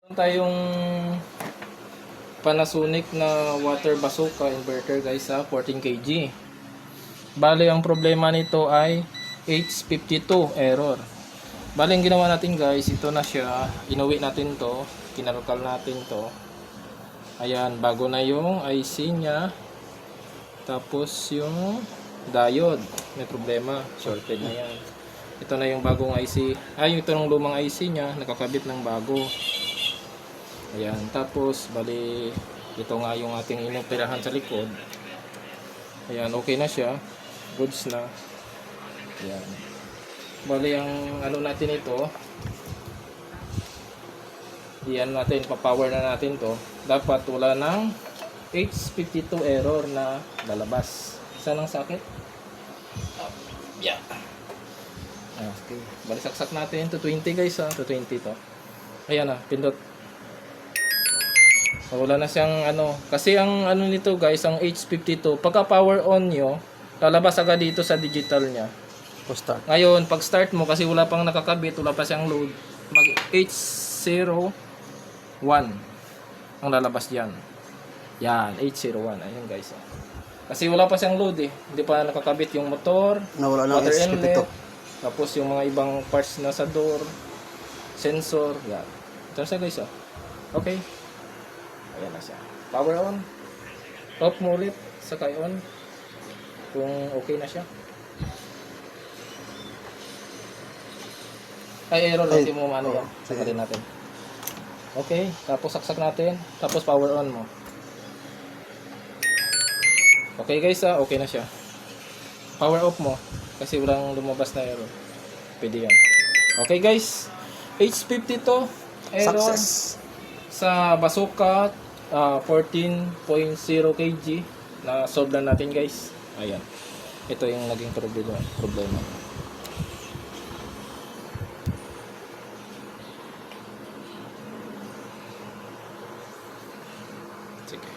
Tayong Panasonic na water bazooka inverter guys sa 14 kg. Bale ang problema nito ay H52 error. Bale ang ginawa natin guys, ito na siya. Inuwi natin to, kinalkal natin to. Ayan, bago na yung IC nya. Tapos yung diode, may problema, shorted na yan. Ito na yung bagong IC. Ay, ito ng lumang IC nya, nakakabit ng bago. Ayan, tapos bali ito nga yung ating inoperahan sa likod. Ayan, okay na siya. Goods na. Ayan. Bali ang ano natin ito. Iyan natin, pa-power na natin to. Dapat wala ng H52 error na lalabas. Isa ng socket. Yeah. Okay. Bali saksak natin to 20 guys ha, to 20 to. Ayan na, pindot. So, wala na siyang ano, kasi ang ano nito guys, ang H52, pagka power on nyo, lalabas agad dito sa digital nya. Start. Ngayon, pag start mo, kasi wala pang nakakabit, wala pa siyang load, mag H01 ang lalabas diyan. Yan, H01, ayun guys. Kasi wala pa siyang load eh, hindi pa nakakabit yung motor, Nawala ng water inlet, S52. tapos yung mga ibang parts na sa door, sensor, yan. Ito siya guys oh. Okay. Ayan na siya. Power on. Off mo ulit. Sakay on. Kung okay na siya. Ay, error. Hindi mo ano yan. Sakalin natin. Okay. Tapos saksak natin. Tapos power on mo. Okay guys ah. Okay na siya. Power off mo. Kasi walang lumabas na error. Pwede yan. Okay guys. H52 error. Success. Sa bazooka 14.0 kg na solve na natin guys. Ayan. Ito yung naging problema. Sige.